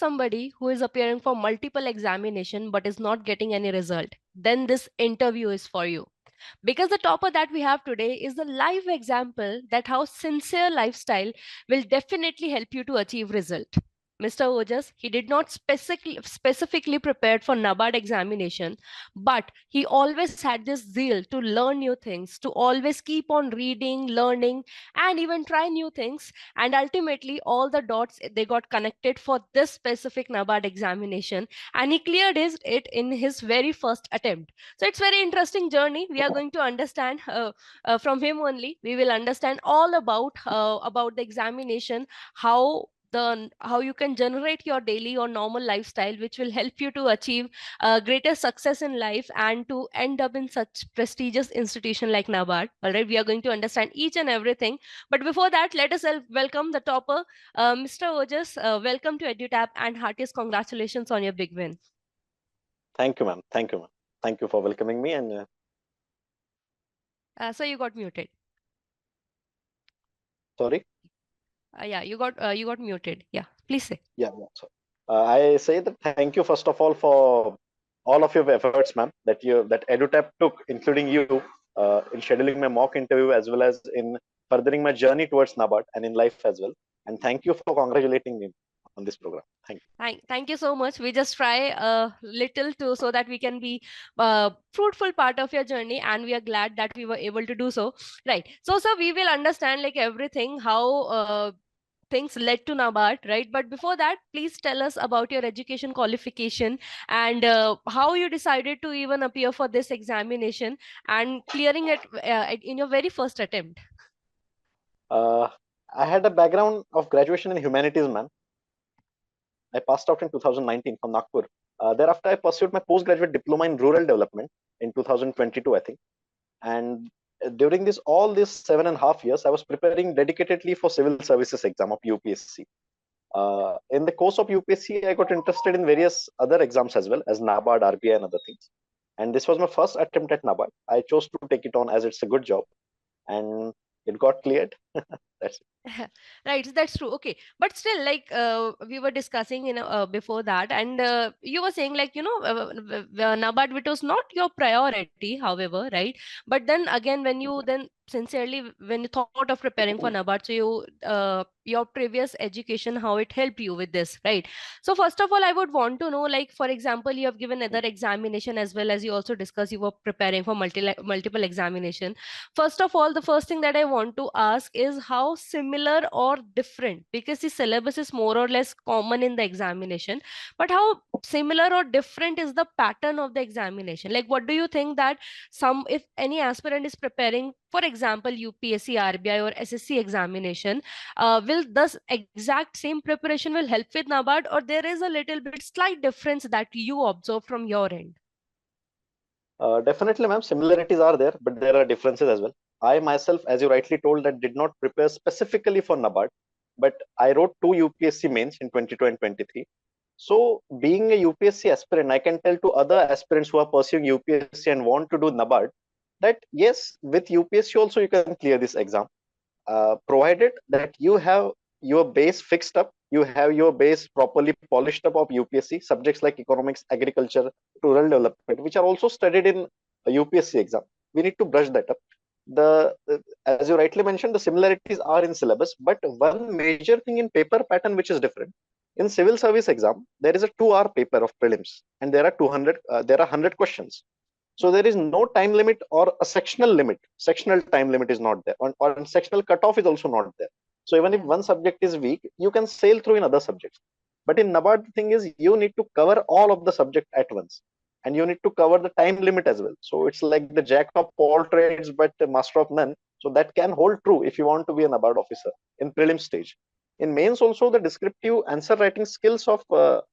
somebody who is appearing for multiple examination but is not getting any result, then this interview is for you. Because the topper that we have today is the live example that how sincere lifestyle will definitely help you to achieve result. Mr. Ojas, he did not specifically prepared for NABARD examination, but he always had this zeal to learn new things, to always keep on reading, learning, and even try new things. And ultimately, all the dots they got connected for this specific NABARD examination, and he cleared it in his very first attempt. So it's very interesting journey. We are going to understand from him only. We will understand all about the examination, how you can generate your daily or normal lifestyle, which will help you to achieve greater success in life and to end up in such prestigious institution like NABARD. All right, we are going to understand each and everything. But before that, let us welcome the topper, Mr. Ojas. Welcome to EduTap and heartiest congratulations on your big win. Thank you, ma'am. Thank you, ma'am. Thank you for welcoming me. And So you got muted. sorry. Yeah, you got muted. Yeah, please say. Yeah. So, I say that thank you first of all for all of your efforts, ma'am. That EduTap took, including you, in scheduling my mock interview as well as in furthering my journey towards NABARD and in life as well. And thank you for congratulating me on this program. Thank you. Thank you so much. We just try a little to so that we can be fruitful part of your journey, and we are glad that we were able to do so. Right. So, sir, we will understand like everything how things led to NABARD, right? But before that, please tell us about your education qualification and how you decided to even appear for this examination and clearing it in your very first attempt. Uh, I had a background of graduation in humanities, ma'am. I passed out in 2019 from Nagpur. Thereafter, I pursued my postgraduate diploma in rural development in 2022, I think. And during all these 7.5 years, I was preparing dedicatedly for civil services exam of UPSC. In the course of UPSC, I got interested in various other exams as well as NABARD, RBI, and other things. And this was my first attempt at NABARD. I chose to take it on as it's a good job, and it got cleared. That's it. Right, that's true. Okay, but still, like we were discussing, before that, and you were saying, like, NABARD, it was not your priority, however, right? But then again, when you then sincerely, when you thought of preparing for NABARD, so your previous education, how it helped you with this, right? So first of all, I would want to know, like, for example, you have given other examination as well as you also discussed you were preparing for multiple examination. First of all, the first thing that I want to ask is how similar or different, because the syllabus is more or less common in the examination, but how similar or different is the pattern of the examination? Like, what do you think that if any aspirant is preparing, for example, UPSC, RBI, or SSC examination, will this exact same preparation will help with NABARD, or there is a little bit slight difference that you observe from your end? Definitely, ma'am. Similarities are there, but there are differences as well. I myself, as you rightly told, that did not prepare specifically for NABARD, but I wrote 2 UPSC mains in 22 and 23. So, being a UPSC aspirant, I can tell to other aspirants who are pursuing UPSC and want to do NABARD that yes, with UPSC also you can clear this exam, provided that you have your base fixed up, you have your base properly polished up of UPSC subjects like economics, agriculture, rural development, which are also studied in a UPSC exam. We need to brush that up. As you rightly mentioned, the similarities are in syllabus, but one major thing in paper pattern which is different. In civil service exam, there is a 2-hour paper of prelims, and there are 100 questions. So there is no time limit or a sectional limit. Sectional time limit is not there, or sectional cutoff is also not there. So even if one subject is weak, you can sail through in other subjects. But in NABARD, the thing is you need to cover all of the subject at once, and you need to cover the time limit as well. So it's like the jack of all trades, but the master of none. So that can hold true if you want to be a NABARD officer in prelim stage. In mains also, the descriptive answer writing skills of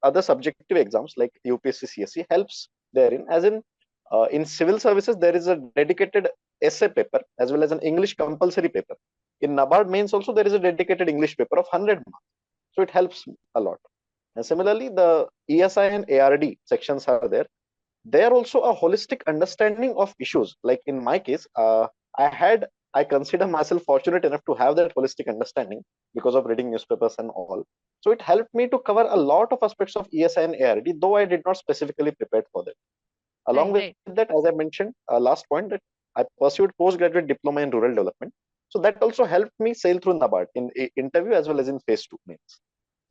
other subjective exams like UPSC, CSC helps therein. As in civil services, there is a dedicated essay paper as well as an English compulsory paper. In NABARD mains also, there is a dedicated English paper of 100 marks. So it helps a lot. And similarly, the ESI and ARD sections are there. There also a holistic understanding of issues. Like in my case, I had I consider myself fortunate enough to have that holistic understanding because of reading newspapers and all. So it helped me to cover a lot of aspects of ESI and ARD, though I did not specifically prepare for that. Along Right, with right. that, as I mentioned, last point, that I pursued postgraduate diploma in rural development. So that also helped me sail through NABARD in interview as well as in phase 2 mains.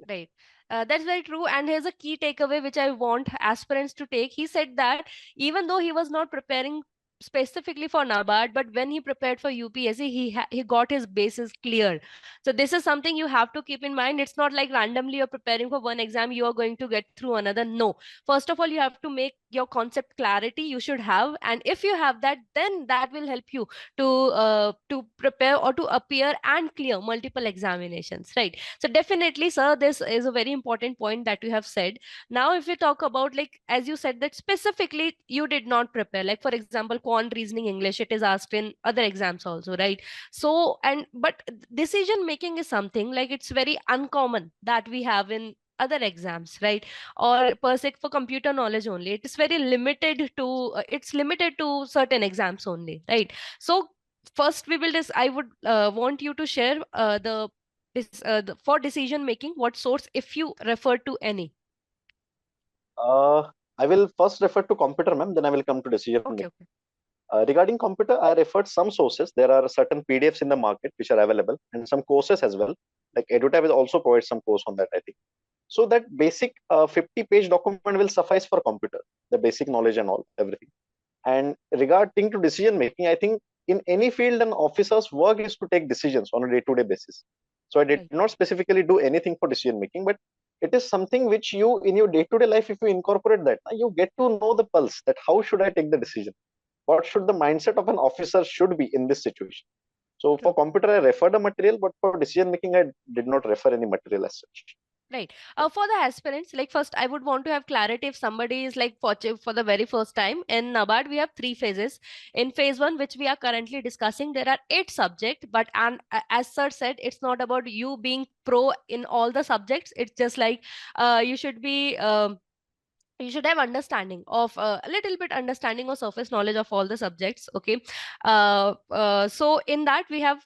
Right. That's very true. And here's a key takeaway which I want aspirants to take. He said that even though he was not preparing specifically for NABARD, but when he prepared for UPSC, he got his bases clear. So this is something you have to keep in mind. It's not like randomly you're preparing for one exam, you are going to get through another. No. First of all, you have to make your concept clarity. You should have, and if you have that, then that will help you to prepare or to appear and clear multiple examinations. Right. So definitely, sir, this is a very important point that you have said. Now, if we talk about, like, as you said that specifically you did not prepare, like for example, quant reasoning English, it is asked in other exams also, right? So, and but decision making is something like it's very uncommon that we have in other exams, right? Or per se for computer knowledge only, it is very limited to it's limited to certain exams only, right? So first we will just I would want you to share for decision making, what source, if you refer to any? I will first refer to computer, ma'am, then I will come to decision Okay, making. okay. Regarding computer, I referred some sources. There are certain PDFs in the market which are available and some courses as well. Like EduTap will also provide some course on that, I think. So that basic 50-page document will suffice for computer, the basic knowledge and all, everything. And regarding to decision making, I think in any field, an officer's work is to take decisions on a day-to-day basis. So I did Right, not specifically do anything for decision making, but it is something which you in your day-to-day life, if you incorporate that, you get to know the pulse that how should I take the decision? What should the mindset of an officer should be in this situation? So for true. computer, I referred a material, but for decision making, I did not refer any material as such. Right. For the aspirants, like first, I would want to have clarity if somebody is like for the very first time. In NABARD, we have three phases. In phase one, which we are currently discussing, there are 8 subjects, but as sir said, it's not about you being pro in all the subjects. It's just like you should be. You should have understanding of a little bit understanding or surface knowledge of all the subjects. Okay. So in that we have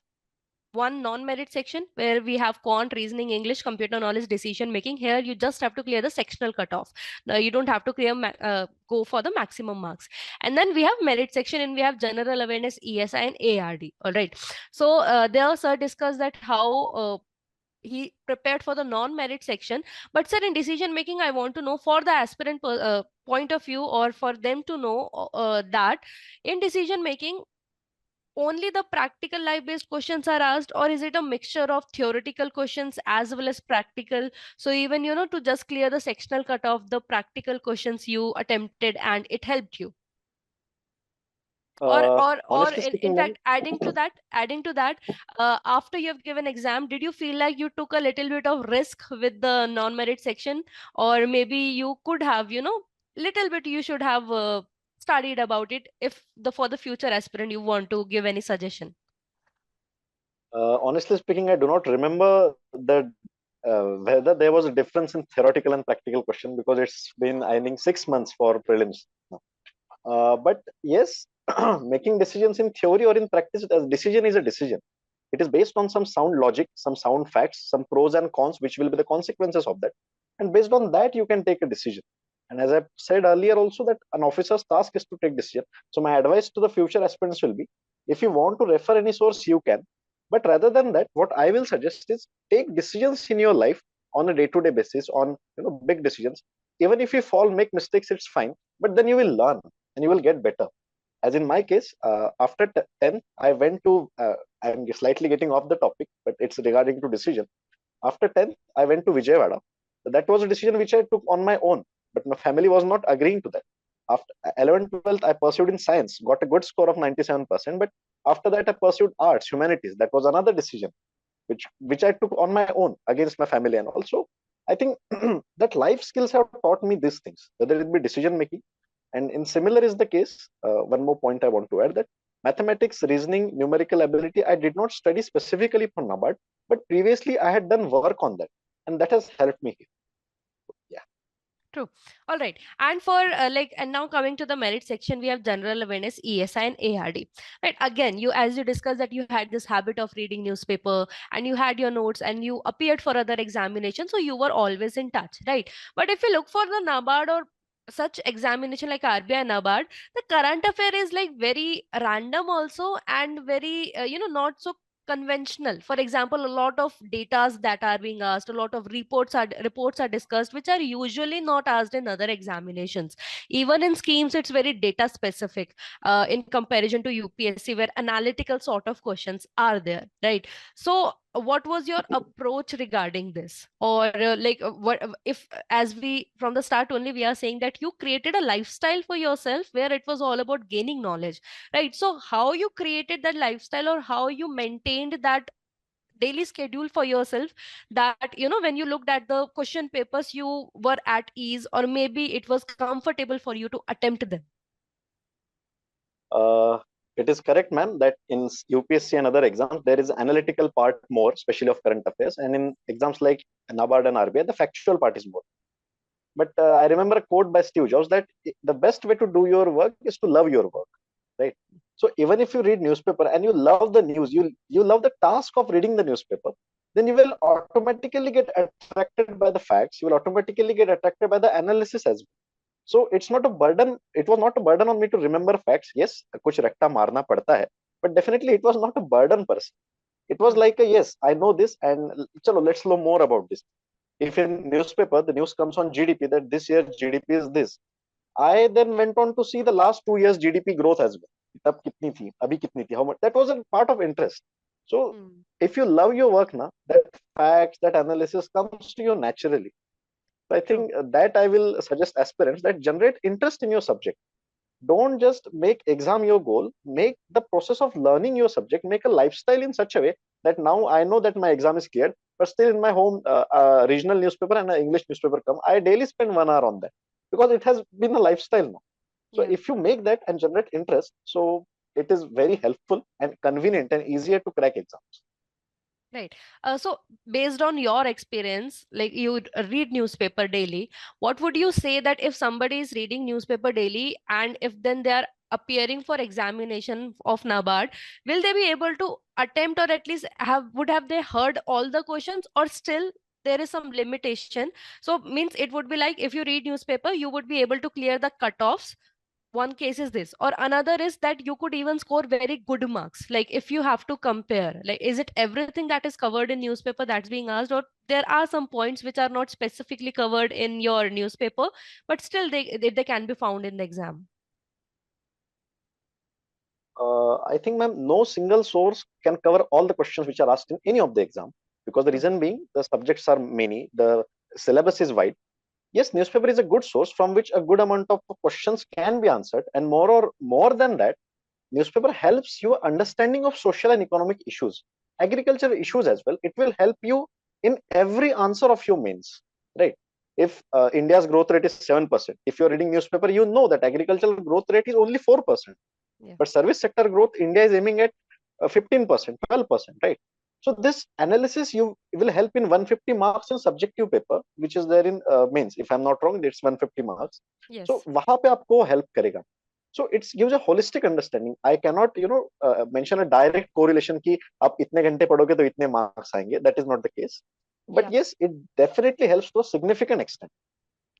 one non-merit section where we have quant reasoning English, computer knowledge, decision making. Here you just have to clear the sectional cutoff. Now you don't have to go for the maximum marks. And then we have merit section and we have general awareness, ESI and ARD. All right. So there sir discussed that how he prepared for the non-merit section. But sir, in decision making, I want to know for the aspirant point of view, or for them to know that in decision making only the practical life based questions are asked, or is it a mixture of theoretical questions as well as practical? So even to just clear the sectional cutoff, the practical questions you attempted and it helped you, or Honestly in speaking, ma'am, fact, adding to that, after you have given exam, did you feel like you took a little bit of risk with the non merit section? Or maybe you could have, little bit you should have studied about it, if the for the future aspirant you want to give any suggestion? honestly speaking, I do not remember whether there was a difference in theoretical and practical question because it's been, I think, 6 months for prelims now. But yes, making decisions in theory or in practice, a decision is a decision. It is based on some sound logic, some sound facts, some pros and cons, which will be the consequences of that. And based on that, you can take a decision. And as I said earlier, also that an officer's task is to take decision. So my advice to the future aspirants will be: if you want to refer any source, you can. But rather than that, what I will suggest is take decisions in your life on a day-to-day basis, on big decisions. Even if you fall, make mistakes, it's fine. But then you will learn and you will get better. As in my case, after 10th, I went to, I'm slightly getting off the topic, but it's regarding to decision. After 10th, I went to Vijayawada. That was a decision which I took on my own, but my family was not agreeing to that. After 11th, 12th, I pursued in science, got a good score of 97%, but after that, I pursued arts, humanities. That was another decision which I took on my own against my family. And also, I think that life skills have taught me these things, whether it be decision making. And in similar is the case, one more point I want to add, that mathematics, reasoning, numerical ability, I did not study specifically for NABARD, but previously I had done work on that, and that has helped me here. Yeah. True. All right. And for and now coming to the merit section, we have general awareness, ESI and ARD. Right. Again, you, as you discussed that you had this habit of reading newspaper and you had your notes and you appeared for other examinations. So you were always in touch. Right. But if you look for the NABARD or such examination like RBI and NABARD, the current affair is like very random also and very, not so conventional. For example, a lot of datas that are being asked, a lot of reports are discussed, which are usually not asked in other examinations. Even in schemes, it's very data specific in comparison to UPSC, where analytical sort of questions are there, right? So what was your approach regarding this? Or what if, as we from the start only we are saying that you created a lifestyle for yourself where it was all about gaining knowledge, right? So how you created that lifestyle or how you maintained that daily schedule for yourself, that when you looked at the question papers you were at ease, or maybe it was comfortable for you to attempt them? Uh, it is correct, ma'am, that in UPSC and other exams, there is analytical part more, especially of current affairs. And in exams like NABARD and RBI, the factual part is more. But I remember a quote by Steve Jobs that the best way to do your work is to love your work, right? So even if you read newspaper and you love the news, you love the task of reading the newspaper, then you will automatically get attracted by the facts. You will automatically get attracted by the analysis as well. So it's not a burden. It was not a burden on me to remember facts. Yes, kuch rakta marna padta hai, but definitely it was not a burden per se. It was True. like a yes, I know this, and chalo, let's know more about this. If in newspaper the news comes on GDP that this year GDP is this, I then went on to see the last 2 years GDP growth as well. तब कितनी थी, अभी कितनी थी, how much? That was a part of interest. So Hmm. if you love your work now, that facts, that analysis comes to you naturally. So I True. think that I will suggest aspirants that generate interest in your subject. Don't just make exam your goal. Make the process of learning your subject, make a lifestyle in such a way that now I know that my exam is cleared, but still in my home regional newspaper and an English newspaper come, I daily spend 1 hour on that because it has been a lifestyle now. So Yeah. if you make that and generate interest, so it is very helpful and convenient and easier to crack exams. Right. So, based on your experience, like you read newspaper daily, what would you say that if somebody is reading newspaper daily and if then they are appearing for examination of NABARD, will they be able to attempt, or at least have they heard all the questions, or still there is some limitation? So, means it would be like if you read newspaper, you would be able to clear the cutoffs. One case is this, or another is that you could even score very good marks. Like if you have to compare, like is it everything that is covered in newspaper that's being asked, or there are some points which are not specifically covered in your newspaper, but still they can be found in the exam? I think, ma'am, no single source can cover all the questions which are asked in any of the exam because the True. reason being the subjects are many, the syllabus is wide. Yes, newspaper is a good source from which a good amount of questions can be answered, and more than that, newspaper helps you understanding of social and economic issues, agriculture issues as well. It will help you in every answer of your mains, right? If India's growth rate is 7%, if you're reading newspaper, you know that agricultural growth rate is only 4%. Yeah. But service sector growth, India is aiming at 15%, 12%, right? So this analysis you will help in 150 marks in subjective paper, which is there in mains. If I'm not wrong, it's 150 marks. So Yes. वहां पे आपको help करेगा. So it gives a holistic understanding. I cannot, mention a direct correlation कि आप इतने घंटे पढ़ोगे तो इतने marks आएंगे. That is not the case. But Yeah. yes, it definitely helps to a significant extent.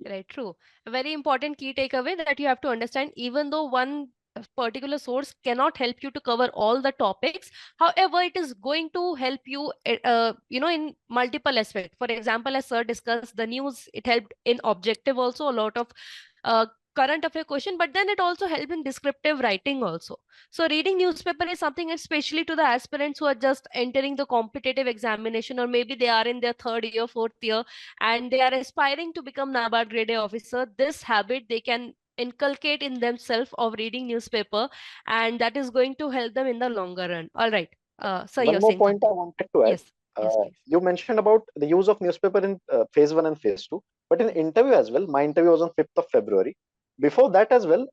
Right, true. A very important key takeaway that you have to understand, even though one particular source cannot help you to cover all the topics, however, it is going to help you, in multiple aspects. For example, as Sir discussed, the news, it helped in objective also, a lot of uh, current affair question, but then it also helped in descriptive writing also. So reading newspaper is something, especially to the aspirants who are just entering the competitive examination, or maybe they are in their third year, fourth year, and they are aspiring to become NABARD Grade A officer. This habit they can inculcate in themselves of reading newspaper, and that is going to help them in the longer run. All right. So One you're more saying point I something? wanted to add. Yes. Yes, please. You mentioned about the use of newspaper in phase one and phase two, but in Yes. interview as well. My interview was on 5th of February. Before that as well,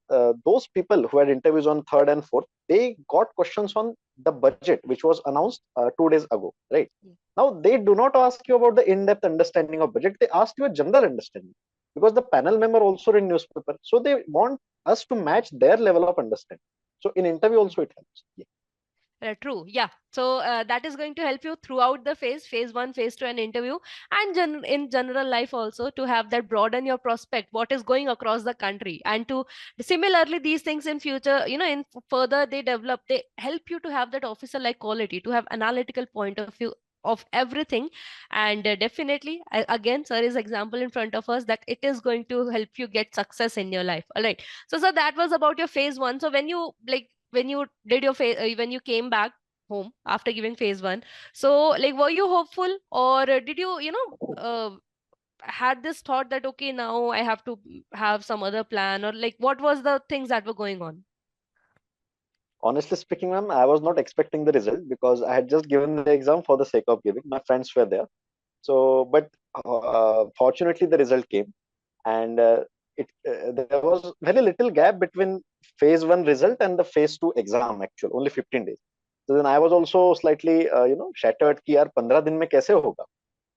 those people who had interviews on third and fourth, they got questions on the budget, which was announced 2 days ago. Right Yeah. now, they do not ask you about the in-depth understanding of budget. They ask you a general understanding because the panel member also read newspaper, so they want us to match their level of understanding. So in interview also it helps. Yeah. True. Yeah. So that is going to help you throughout the phase one, phase two, and interview, and in general life also, to have that broaden your prospect, what is going across the country, and to similarly these things in future, in further they develop, they help you to have that officer like quality, to have analytical point of view of everything. And definitely, again, sir is example in front of us that it is going to help you get success in your life. All right. So that was about your phase one. So when you did your when you came back home after giving phase one, so like were you hopeful, or did you had this thought that okay, now I have to have some other plan, or like what was the things that were going on? Honestly speaking, ma'am, I was not expecting the result because I had just given the exam for the sake of giving. My friends were there. So, but fortunately, the result came, and there was very little gap between phase one result and the phase two exam. Actually, only 15 days. So then I was also slightly, shattered. कि यार 15 दिन में कैसे होगा?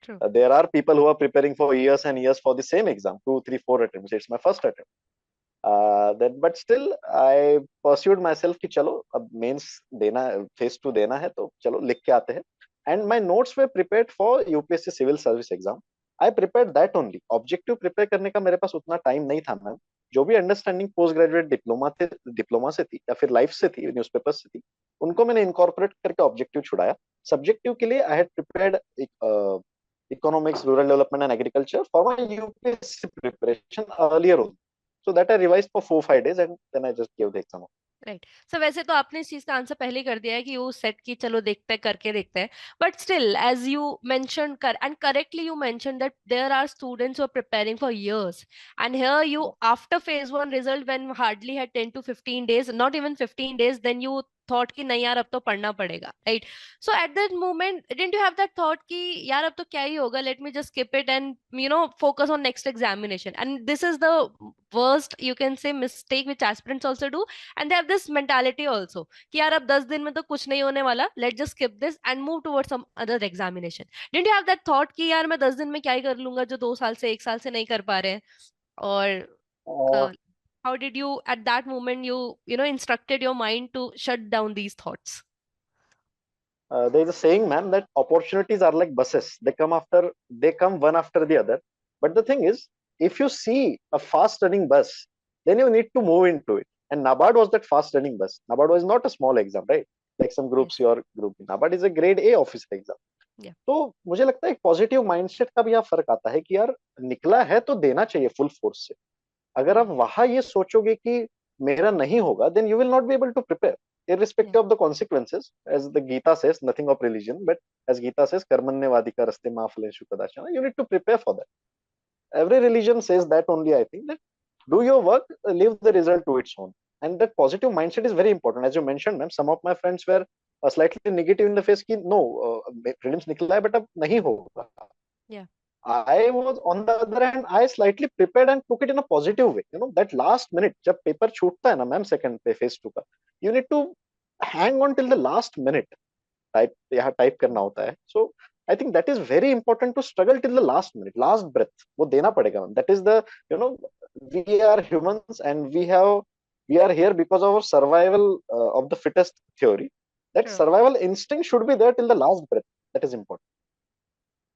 True. There are people who are preparing for years and years for the same exam, 2, 3, 4 attempts. It's my first attempt. Then but still I pursued myself कि चलो अब mains देना, फेज टू देना है तो चलो लिख के आते हैं. And my notes were prepared for UPSC civil service exam. I prepared that only. Objective prepare करने का मेरे पास उतना टाइम नहीं था मैम. जो भी अंडरस्टैंडिंग पोस्ट ग्रेजुएट डिप्लोमा से थी या फिर लाइफ से थी, न्यूज़पेपर से थी, उनको मैंने इनकॉर्पोरेट करके ऑब्जेक्टिव छुड़ाया. सब्जेक्टिव के लिए I had prepared economics, rural development, and agriculture for my UPSC preparation earlier on. So that I revised for 4, 5 days and then I just gave the exam. Right. So वैसे तो आपने इस चीज का answer पहले ही कर दिया है कि वो सेट की चलो देखते हैं, करके देखते हैं. But still as you mention कर and correctly you mention that there are students who are preparing for years, and here you after phase 1 result when hardly had 10 to 15 days, not even 15 days, then you thought कि नहीं यार अब तो पढ़ना पड़ेगा, right? So at that moment didn't you have that thought कि यार अब तो क्या ही होगा, let me just skip it and focus on next examination? And this is the worst you can say mistake which aspirants also do, and they have this mentality also कि यार अब 10 दिन में तो कुछ नहीं होने वाला, let's just skip this and move towards some other examination. Didn't you have that thought कि यार मैं 10 दिन में क्या ही कर लूंगा जो 2 साल से 1 साल से नहीं कर पा रहे हैं? और Uh, how did you at that moment instructed your mind to shut down these thoughts? there is a saying, ma'am, that opportunities are like buses. They come one after the other. But the thing is, if you see a fast running bus, then you need to move into it. And NABARD was that fast running bus. NABARD was not a small exam, right? Like some groups, Yes. your group. NABARD is a grade A officer exam. Yeah. तो मुझे लगता है एक positive mindset का भी यहाँ फर्क आता है कि यार निकला है तो देना चाहिए फुल फोर्स से. अगर आप Hmm. वहां ये सोचोगे कि मेरा नहीं होगा, then you will not be able to prepare Yeah. irrespective of the consequences. As the Gita says, nothing of religion, but as Gita says, karmanyavadika raste ma phaleshu kadachana. You need to prepare for that. Every religion says that only. I think that do your work, leave the result to its own. And that positive mindset is very important. As you mentioned, ma'am, some of my friends were slightly negative in the face कि no, prelims निकला है but अब नहीं होगा. Yeah. I was on the other hand, I slightly prepared and took it in a positive way. That last minute, जब paper छूटता है ना मैम सेकंड पे फेज टू का, you need to hang on till the last minute. यहाँ type करना होता है. So I think that is very important to struggle till the last minute, last breath. वो देना पड़ेगा ma'am. That is the you know we are humans and we are here because of our survival of the fittest theory. That True. survival instinct should be there till the last breath. That is important.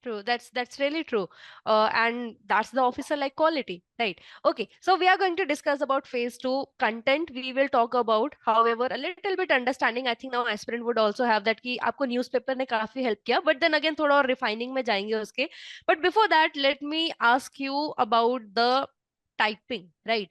True. That's really true. And that's the officer like quality, right? Okay. So we are going to discuss about phase two content. We will talk about, however, a little bit understanding. I think now aspirant would also have that कि आपको newspaper ने काफी help किया. But then again थोड़ा और refining में जाएंगे उसके. But before that, let me ask you about the typing, right?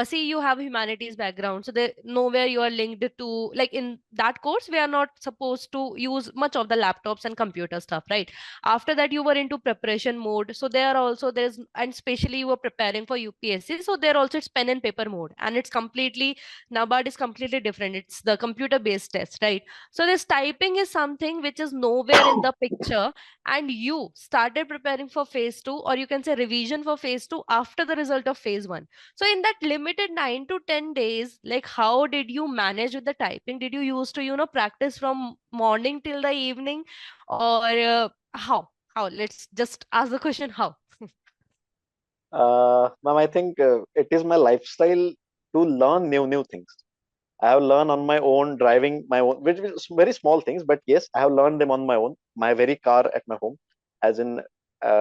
See, you have humanities background, so there nowhere you are linked to, like in that course we are not supposed to use much of the laptops and computer stuff, right? After that you were into preparation mode, so there also there's, and especially you were preparing for UPSC, so there also it's pen and paper mode, and it's completely, NABARD is completely different, it's the computer based test, right? So this typing is something which is nowhere in the picture, and you started preparing for phase 2, or you can say revision for phase 2 after the result of phase 1. So in that limited 9 to 10 days, like how did you manage with the typing? Did you used to practice from morning till the evening, or how let's just ask the question how? Ma'am, I think it is my lifestyle to learn new things. I have learned on my own, driving my own, which is very small things, but yes, I have learned them on my own. My very car at my home, as in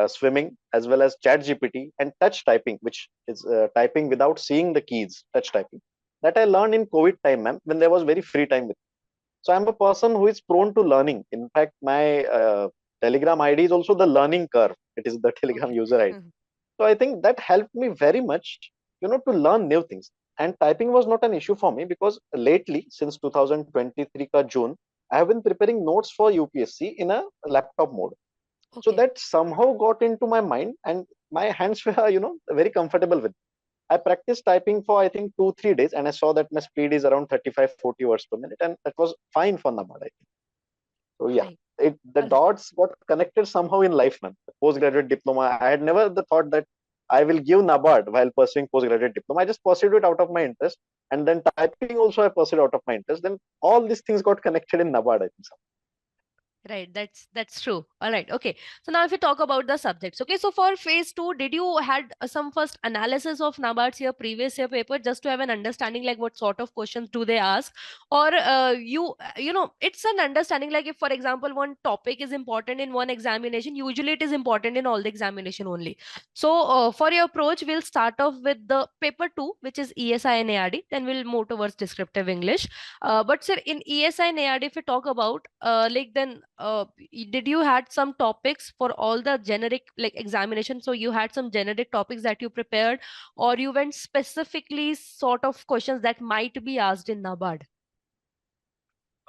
swimming, as well as chat GPT and touch typing, which is typing without seeing the keys, touch typing. That I learned in COVID time, ma'am, when there was very free time with. So I'm a person who is prone to learning. In fact, my Telegram ID is also the learning curve. It is the Telegram Okay. user ID. So I think that helped me very much, to learn new things. And typing was not an issue for me because lately, since 2023 ka June, I have been preparing notes for UPSC in a laptop mode. So Okay. that somehow got into my mind, and my hands were, very comfortable with. I practiced typing for I think 2 3 days, and I saw that my speed is around 35 40 words per minute, and that was fine for NABARD. I think. So yeah, Right. the All right. dots got connected somehow in life, man. The postgraduate diploma, I had never the thought that I will give NABARD while pursuing postgraduate diploma. I just pursued it out of my interest, and then typing also I pursued out of my interest. Then all these things got connected in NABARD. I think so. Right, that's true. All right, okay. So now if we talk about the subjects, okay. So for phase two, did you had some first analysis of NABARD's year previous year paper just to have an understanding like what sort of questions do they ask, or it's an understanding like if for example one topic is important in one examination, usually it is important in all the examination only. So for your approach, we'll start off with the paper two, which is ESI and ARD, then we'll move towards descriptive English. But sir, in ESI and ARD, if we talk about like then did you had some topics for all the generic like examination? So you had some generic topics that you prepared, or you went specifically sort of questions that might be asked in NABARD?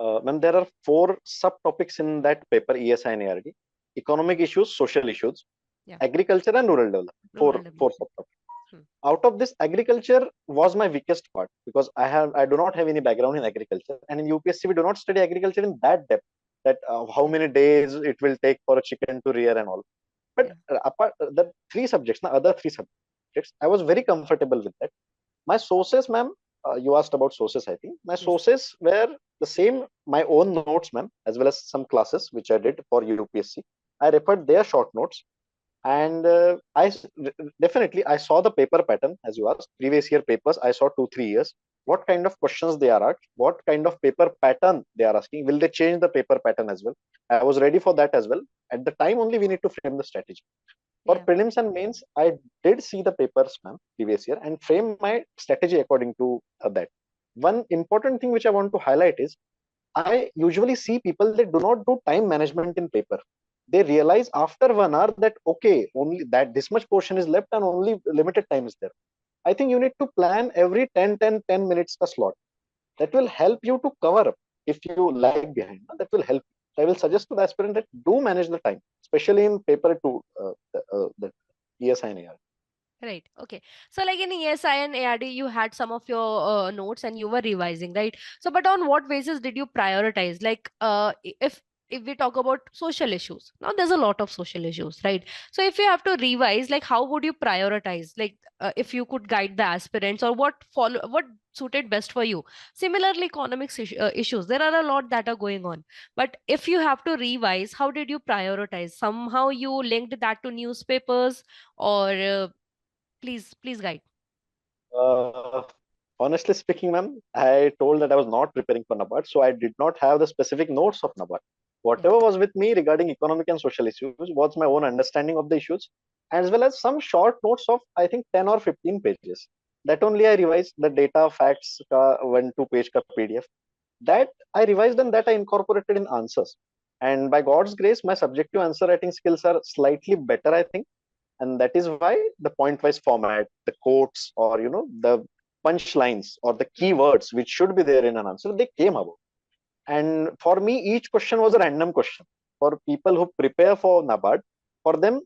Ma'am, there are four subtopics in that paper, ESI and ARD: economic issues, social issues, Yeah, agriculture, and rural development. rural Four development. subtopics. Hmm. Out of this, agriculture was my weakest part because I do not have any background in agriculture, and in UPSC we do not study agriculture in that depth, that how Yeah, many days it will take for a chicken to rear and all. But yeah, apart the three subjects, the other three subjects, I was very comfortable with that. My sources, ma'am, you asked about sources. I think my yes, sources were the same, my own notes, ma'am, as well as some classes which I did for UPSC. I referred their short notes, and definitely I saw the paper pattern as you asked. Previous year papers I saw 2 3 years. What kind of questions they are asked? What kind of paper pattern they are asking? Will they change the paper pattern as well? I was ready for that as well. At the time only we need to frame the strategy. For yeah, prelims and mains, I did see the papers, ma'am, previous year and frame my strategy according to that. One important thing which I want to highlight is I usually see people that do not do time management in paper. They realize after 1 hour that okay, only that this much portion is left and only limited time is there. I think you need to plan every 10 minutes a slot. That will help you to cover up if you lag behind. That will help. So I will suggest to the aspirant that do manage the time, especially in paper two, the ESI and AR. right. Okay. So, like in ESI and ARD, you had some of your notes and you were revising, right? So, but on what basis did you prioritize? Like, if we talk about social issues, now there's a lot of social issues, right? So, if you have to revise, like, how would you prioritize? Like, if you could guide the aspirants, or what suited best for you? Similarly, economics issues, there are a lot that are going on. But if you have to revise, how did you prioritize? Somehow you linked that to newspapers, or please guide. Uh, Honestly speaking, ma'am, I told that I was not preparing for NABARD, so I did not have the specific notes of NABARD. Yeah, Whatever was with me regarding economic and social issues was my own understanding of the issues, as well as some short notes of I think 10 or 15 pages. That only I revised the data facts ka 1 2 page ka PDF. That I revised and that I incorporated in answers. And by God's grace, my subjective answer writing skills are slightly better, I think, and that is why the point wise format, the quotes, or the punchlines or the hmm, keywords which should be there in an answer, they came about. And for me each question was a random question. For people who prepare for NABARD, for them,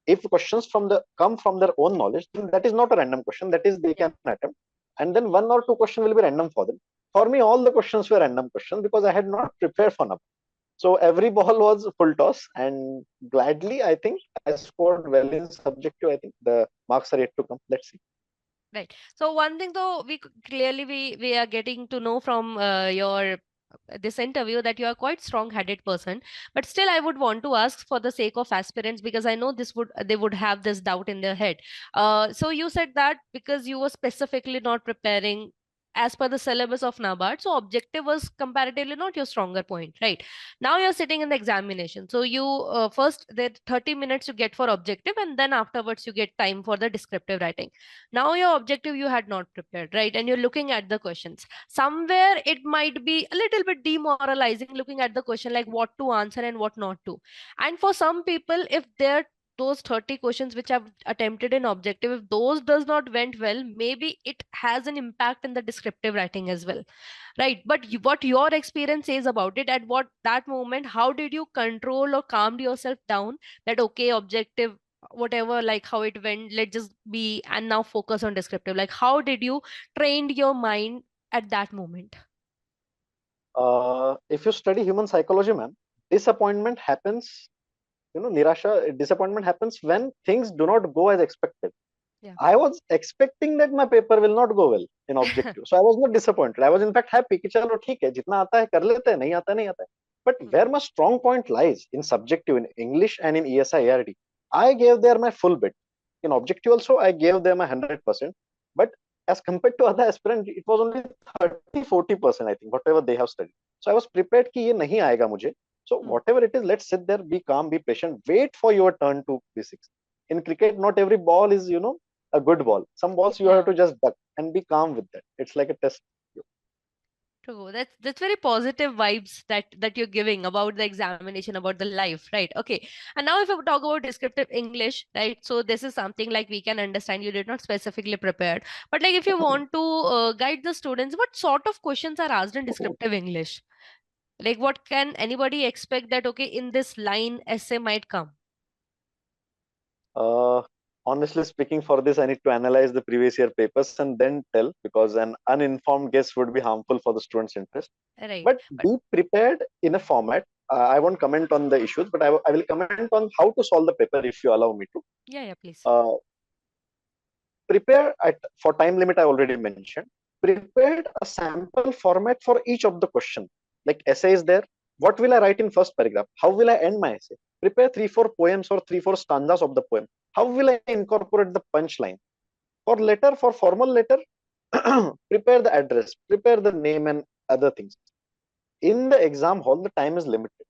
if questions from the come from their own knowledge, then that is not a random question, that is they yeah, can attempt, and then 1 or 2 questions will be random for them. For me all the questions were random questions because I had not prepared for NABARD. So every ball was full toss, and gladly, I think I scored well in subjective. I think the marks are yet to come. Let's see. right. So one thing though, clearly we are getting to know from your this interview that you are quite strong-headed person, but still I would want to ask for the sake of aspirants, because I know this would they would have this doubt in their head. So you said that because you were specifically not preparing as per the syllabus of NABARD, so objective was comparatively not your stronger point, right? Now you're sitting in the examination, so you first there 30 minutes you get for objective, and then afterwards you get time for the descriptive writing. Now your objective you had not prepared, right? And you're looking at the questions. Somewhere it might be a little bit demoralizing looking at the question, like what to answer and what not to. And for some people, if they're those 30 questions which I've attempted in objective, if those does not went well, maybe it has an impact in the descriptive writing as well, right? But what your experience says about it, at what that moment, how did you control or calm yourself down, that okay, objective, whatever, like how it went, let just be, and now focus on descriptive? Like how did you trained your mind at that moment? If you study human psychology, ma'am, disappointment happens. Nirasha, disappointment happens when things do not go as expected. Yeah. I was expecting that my paper will not go well in objective, so I was not disappointed. I was in fact happy कि चलो ठीक है, जितना आता है कर लेते हैं, नहीं आता नहीं आता है. But Hmm. where my strong point lies in subjective, in English and in ESI ARD, I gave there my full bit. In objective also, I gave them a 100%. But as compared to other aspirants, it was only 30-40%, I think, whatever they have studied. So I was prepared कि ये नहीं आएगा मुझे. So Hmm. whatever it is, let's sit there, be calm, be patient, wait for your turn to basics. In cricket, not every ball is, a good ball. Some balls you have Yeah. to just duck and be calm with that. It's like a test. True. That's very positive vibes that you're giving about the examination, about the life, right? Okay. And now if we talk about descriptive English, right? So this is something like we can understand you did not specifically prepared, but like if you want to guide the students, what sort of questions are asked in descriptive English? Like what can anybody expect that okay, in this line essay might come? Uh, Honestly speaking, for this, I need to analyze the previous year papers and then tell, because an uninformed guess would be harmful for the student's interest. Right. But be prepared in a format. I won't comment on the issues, but I will comment on how to solve the paper if you allow me to. Yeah, yeah, please. Prepare at for time limit. I already mentioned. Prepared a sample format for each of the question. Like essay is there. What will I write in first paragraph? How will I end my essay? Prepare 3-4 poems or 3-4 stanzas of the poem. How will I incorporate the punchline? For letter, for formal letter, prepare the address, prepare the name and other things. In the exam hall, the time is limited.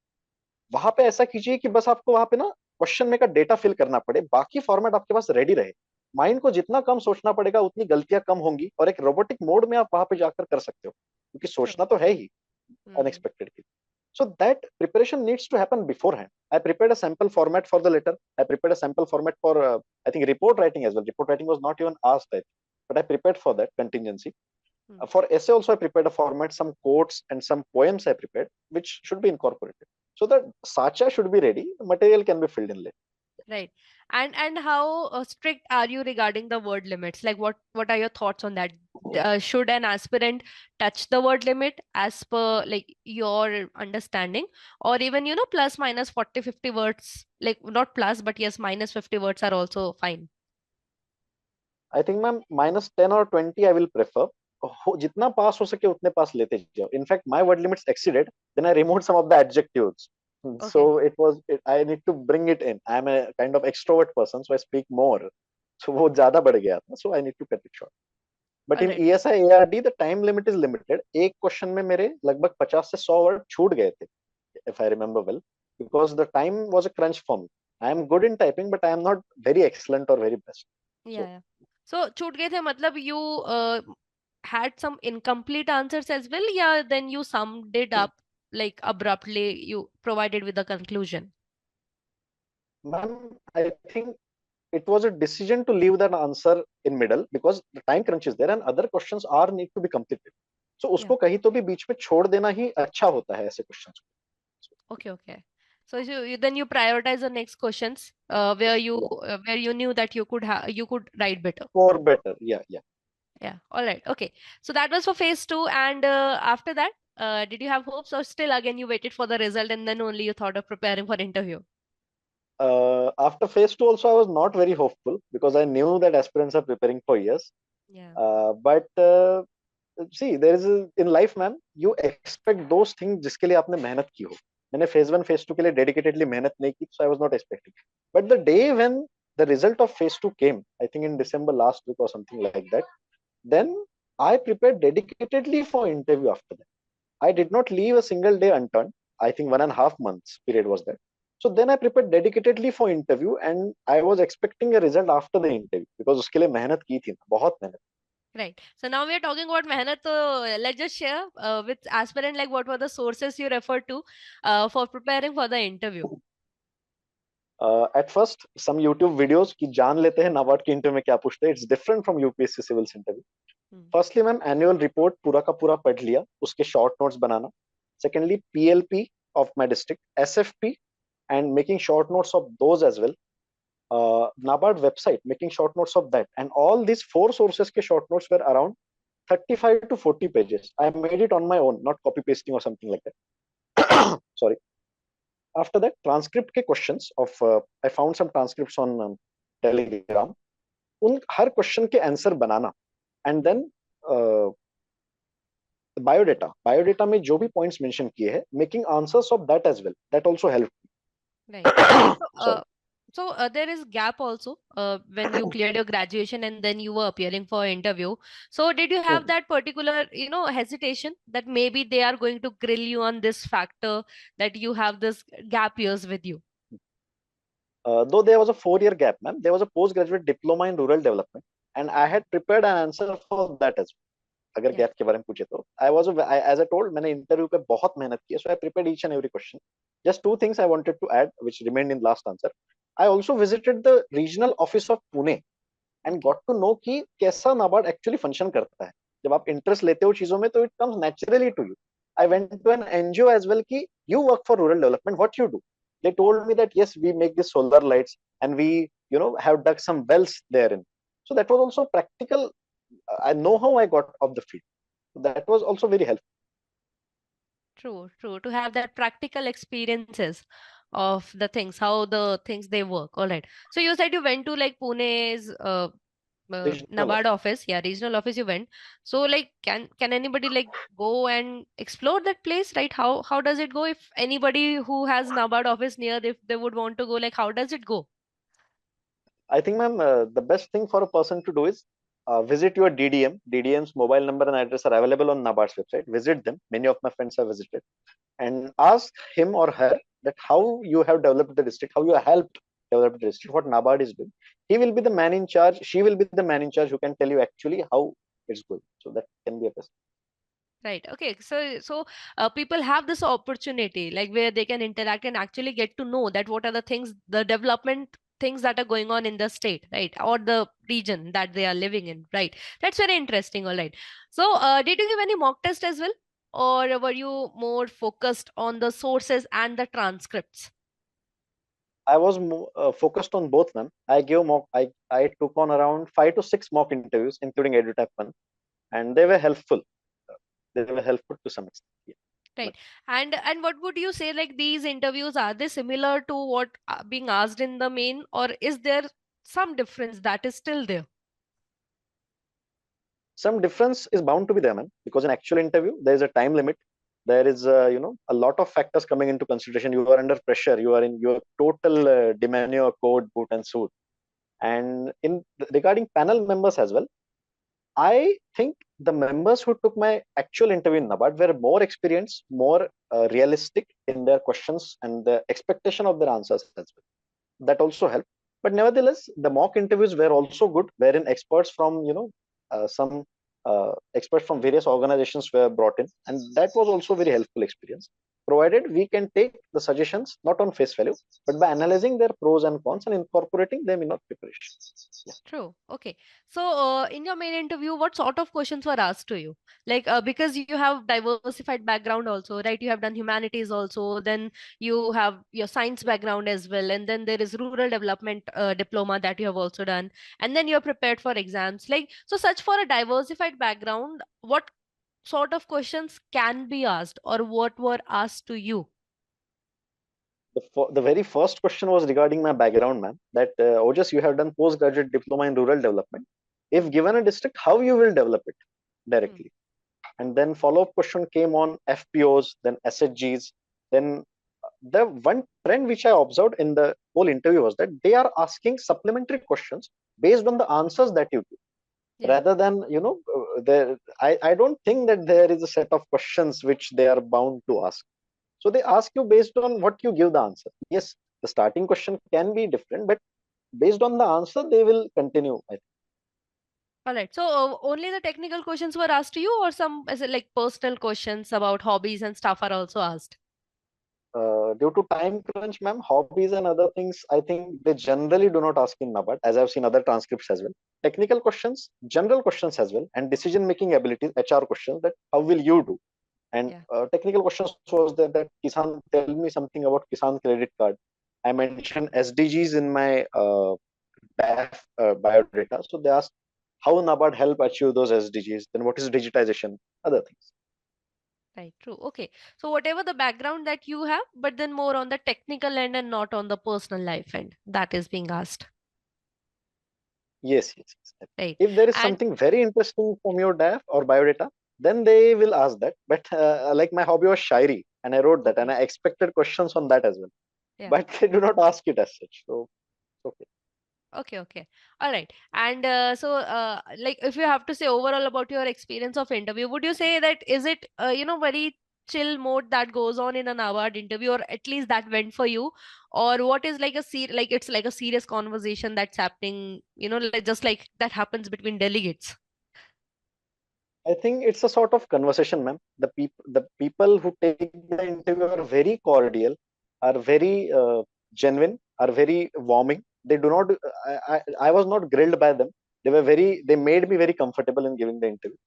वहां पे ऐसा कीजिए कि बस आपको वहां पे ना क्वेश्चन में का डेटा फिल करना पड़े, बाकी फॉर्मेट आपके पास रेडी रहे. माइंड को जितना कम सोचना पड़ेगा उतनी गलतियां कम होंगी, और एक रोबोटिक मोड में आप वहां पे जाकर कर सकते हो, क्योंकि True. सोचना तो है ही Hmm. अनएक्सपेक्टेड की. So that preparation needs to happen beforehand. I prepared a sample format for the letter. I prepared a sample format for, I think, report writing as well. Report writing was not even asked, I think, but I prepared for that contingency. Hmm. For essay also, I prepared a format, some quotes and some poems I prepared, which should be incorporated. So that Sacha should be ready. The material can be filled in later. Right. And how strict are you regarding the word limits? Like what are your thoughts on that? Should an aspirant touch the word limit as per like your understanding, or even plus minus 40 50 words, like not plus but yes minus 50 words are also fine? I think, ma'am, -10 or 20 I will prefer. जितना पास हो सके उतने पास लेते जाओ. In fact, my word limits exceeded. Then I removed some of the adjectives. So Okay. I need to bring it in. I'm a kind of extrovert person, so I speak more. So वो ज्यादा बढ़ गया था. So I need to cut it short. But All in right. ESI ARD, the time limit is limited. एक question में मेरे लगभग 50 से 100 वर्ड छूट गए थे, if I remember well, because the time was a crunch for me. I am good in typing, but I am not very excellent or very best. Yeah, So yeah. So छूट गए थे मतलब you had some incomplete answers as well, yeah, then you summed it up like abruptly you provided with the conclusion. ma'am, I think it was a decision to leave that answer in middle because the time crunch is there and other questions are need to be completed. So Yeah. उसको कहीं तो भी बीच में छोड़ देना ही अच्छा होता है ऐसे questions को. Okay, okay. So then you prioritize the next questions where you knew that you could write better. For better, yeah, yeah. Yeah. All right. Okay. So that was for phase two, and after that, did you have hopes, or still again you waited for the result and then only you thought of preparing for interview? After phase two also I was not very hopeful because I knew that aspirants are preparing for years. Yeah. But See, there is in life, man, you expect those things जिसके लिए आपने मेहनत की हो. मैंने phase 1 phase 2 के लिए dedicatedly मेहनत नहीं की, so I was not expecting. But the day when the result of phase 2 came, I think in December last week or something like that, then I prepared dedicatedly for interview after that. I did not leave a single day unturned. I think 1.5 months period was that. So then I prepared dedicatedly for interview, and I was expecting a result after the interview because उसके लिए मेहनत की थी, बहुत मेहनत. Right. So now we are talking about mehnat. So let's just share with aspirant like what were the sources you referred to for preparing for the interview. At first, some YouTube videos कि जान लेते हैं नाबार्ड के interview में क्या पूछते हैं. It's different from UPSC civils interview. Hmm. Firstly ma'am annual report पूरा का पूरा पढ़ लिया, उसके short notes banana. Secondly PLP of my district, SFP, and making short notes of those as well. NABARD website, making short notes of that, and all these four sources के short notes were around 35 to 40 pages. I made it on my own, not copy pasting or something like that. Sorry. After that, transcript के questions of I found some transcripts on Telegram. उन हर question के answer बनाना, and then biodata में जो भी points mention किए हैं, making answers of that as well, that also help. Right. So, sorry. there is gap also when you cleared your graduation and then you were appearing for interview. So did you have that particular, hesitation that maybe they are going to grill you on this factor that you have this gap years with you? Though there was a 4 year gap, ma'am, there was a postgraduate diploma in rural development, and I had prepared an answer for that as well. अगर Yeah. Gap के बारे में पूछे तो I was as I told, मैंने interview पे बहुत मेहनत की है, so I prepared each and every question. Just two things I wanted to add which remained in last answer. I also visited the regional office of Pune and Okay. Got to know कि कैसा NABARD actually function करता है. जब आप interest लेते हो चीजों में, तो it comes naturally to you. I went to an NGO as well कि you work for rural development, what you do. They told me that yes, we make this solar lights, and we have dug some wells therein. So that was also practical. I know how I got off the field. That was also very helpful. True, true. To have that practical experiences of the things, how the things they work. All right. So you said you went to like Pune's Regional NABARD office. office, yeah, regional office you went. So like, can anybody like go and explore that place, right? How does it go if anybody who has NABARD office near, if they would want to go, like how does it go? I think, ma'am, the best thing for a person to do is visit your DDM. DDM's mobile number and address are available on NABARD's website. Visit them. Many of my friends have visited, and ask him or her that how you have developed the district, how you helped develop the district, what NABARD is doing. He will be the man in charge. She will be the man in charge who can tell you actually how it's going. So that can be a best. Right. Okay. So people have this opportunity, like where they can interact and actually get to know that what are the things, the development things that are going on in the state, right, or the region that they are living in, right? That's very interesting. All right. So, did you give any mock test as well, or were you more focused on the sources and the transcripts? I was focused on both, ma'am. I gave mock. I took on around 5 to 6 mock interviews, including EduTap one, and they were helpful. They were helpful to some extent. Yeah. Right. And what would you say, like these interviews, are they similar to what being asked in the main, or is there some difference that is still there? Some difference is bound to be there, man, because in actual interview there is a time limit. There is a lot of factors coming into consideration. You are under pressure. You are in your total demeanor, code, boot, and suit. And in regarding panel members as well, I think the members who took my actual interview in NABARD were more experienced, more realistic in their questions and the expectation of their answers as well. That also helped. But nevertheless, the mock interviews were also good, wherein experts from some experts from various organizations were brought in, and that was also very helpful experience. Provided we can take the suggestions not on face value, but by analyzing their pros and cons and incorporating them in our preparation. Yeah. True. Okay. So, in your main interview, what sort of questions were asked to you? Like, because you have diversified background also, right? You have done humanities also, then you have your science background as well, and then there is rural development diploma that you have also done, and then you're prepared for exams. Like, so such for a diversified background, what sort of questions can be asked, or what were asked to you? The very first question was regarding my background, ma'am. That Ojas, you have done postgraduate diploma in rural development. If given a district, how you will develop it Hmm. directly? And then follow-up question came on FPOs, then SHGs. Then the one trend which I observed in the whole interview was that they are asking supplementary questions based on the answers that you give, Yeah. rather than, I don't think that there is a set of questions which they are bound to ask. So they ask you based on what you give the answer. Yes, the starting question can be different, but based on the answer, they will continue. All right. So only the technical questions were asked to you, or some is it like personal questions about hobbies and stuff are also asked? Due to time crunch, ma'am, hobbies and other things, I think they generally do not ask in NABARD, as I've seen other transcripts as well. Technical questions, general questions as well, and decision making abilities, HR questions, that how will you do? And Yeah. technical questions was there that Kisan, tell me something about Kisan credit card. I mentioned SDGs in my DAF biodata. So they asked how NABARD help achieve those SDGs. Then what is digitization? Other things. Right. True. Okay. So whatever the background that you have, but then more on the technical end and not on the personal life end, that is being asked. Yes, yes, yes. Right. If there is And something very interesting from your DAF or biodata, then they will ask that. But like my hobby was shairi, and I wrote that, and okay. I expected questions on that as well. Yeah. But they do not ask it as such. So okay. Okay, okay. All right. And like, if you have to say overall about your experience of interview, would you say that is it, very chill mode that goes on in an award interview, or at least that went for you, or what is like like it's like a serious conversation that's happening, like just like that happens between delegates. I think it's a sort of conversation, ma'am. The people who take the interview are very cordial, are very genuine, are very warming. They do not. I was not grilled by them. They were very. They made me very comfortable in giving the interview,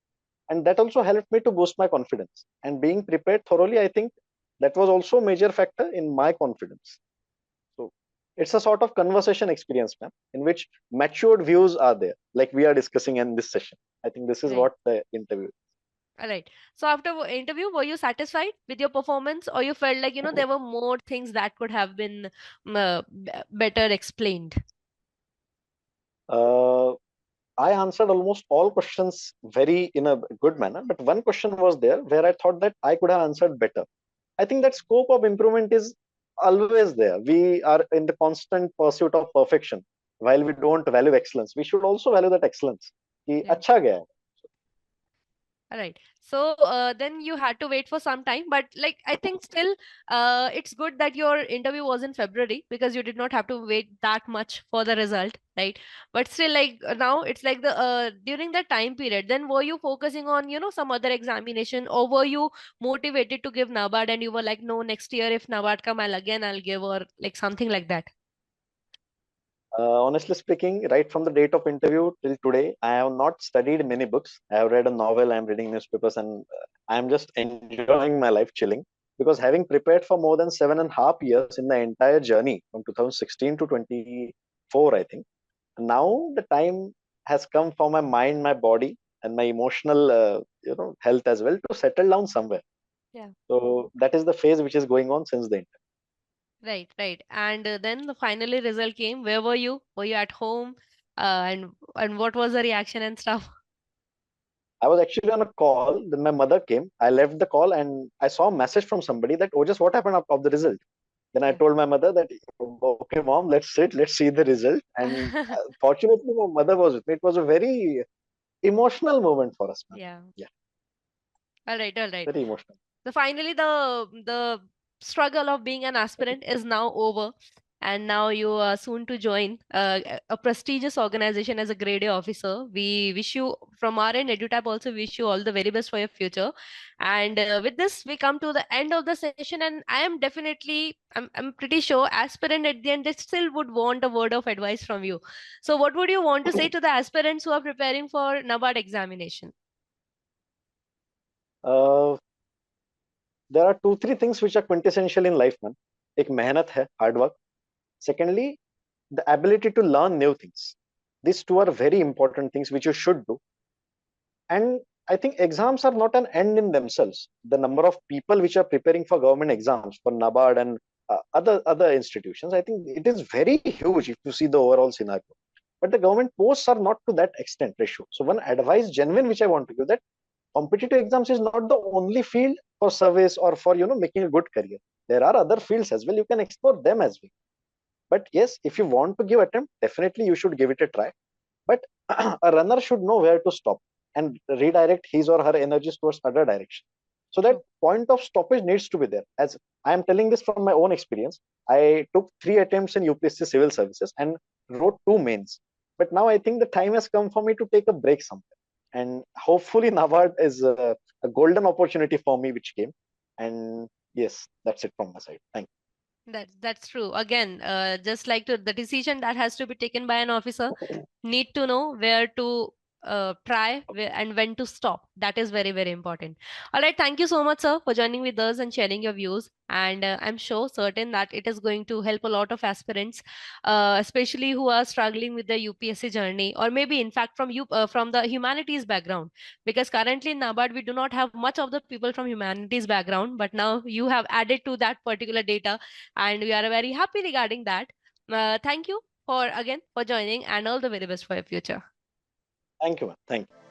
and that also helped me to boost my confidence. And being prepared thoroughly, I think that was also a major factor in my confidence. So it's a sort of conversation experience, ma'am, in which matured views are there, like we are discussing in this session. I think this is Right. what the interview. All right. So after interview, were you satisfied with your performance, or you felt like, there were more things that could have been better explained? Uh, I answered almost all questions very in a good manner, but one question was there where I thought that I could have answered better. I think that scope of improvement is always there. We are in the constant pursuit of perfection. While we don't value excellence, we should also value that excellence. कि Yeah. अच्छा गया है. All right. So then you had to wait for some time, but like I think still, it's good that your interview was in February because you did not have to wait that much for the result, right? But still, like now it's like the during that time period. Then were you focusing on some other examination, or were you motivated to give NABARD and you were like, no, next year if NABARD come, I'll give, or like something like that? Honestly speaking, right from the date of interview till today, I have not studied many books. I have read a novel, I'm reading newspapers, and I'm just enjoying my life chilling. Because having prepared for more than 7.5 years in the entire journey from 2016 to 24, I think, now the time has come for my mind, my body, and my emotional, health as well to settle down somewhere. Yeah. So that is the phase which is going on since the interview. Right, right. And then the finally result came. Where were you? Were you at home? And what was the reaction and stuff? I was actually on a call. Then my mother came. I left the call and I saw a message from somebody that, oh, just what happened of the result? Then I Yeah. told my mother that, okay, mom, let's sit, let's see the result. And fortunately, my mother was with me. It was a very emotional moment for us, ma'am. Yeah. Yeah, All right, all right. very emotional. So finally, the struggle of being an aspirant is now over, and now you are soon to join a prestigious organization as a grade A officer. We wish you, from our end, EduTap also wish you all the very best for your future. And with this, we come to the end of the session, and I am definitely, I'm pretty sure, aspirant at the end, they still would want a word of advice from you. So, what would you want to say to the aspirants who are preparing for NABARD examination? Uh, there are two, three things which are quintessential in life, man. एक मेहनत है, hard work. Secondly, the ability to learn new things. These two are very important things which you should do. And I think exams are not an end in themselves. The number of people which are preparing for government exams for NABARD and other institutions, I think it is very huge if you see the overall scenario. But the government posts are not to that extent ratio. So one advice, genuine, which I want to give, that competitive exams is not the only field for service or for making a good career. There are other fields as well. You can explore them as well. But yes, if you want to give attempt, definitely you should give it a try. But a runner should know where to stop and redirect his or her energies towards other direction. So that True. point of stoppage needs to be there. As I am telling this from my own experience, I took 3 attempts in UPSC civil services and wrote 2 mains. But now I think the time has come for me to take a break somewhere. And hopefully NABARD is a golden opportunity for me which came. And yes, that's it from my side. Thank That's true. Again, just like the decision that has to be taken by an officer, need to know where to try and when to stop. That is very, very important. All right. Thank you so much, sir, for joining with us and sharing your views. And I'm sure, certain that it is going to help a lot of aspirants, especially who are struggling with the UPSC journey, or maybe, in fact, from the humanities background. Because currently in NABARD, we do not have much of the people from humanities background, but now you have added to that particular data, and we are very happy regarding that. Thank you for joining, and all the very best for your future. thank you, man. Thank you.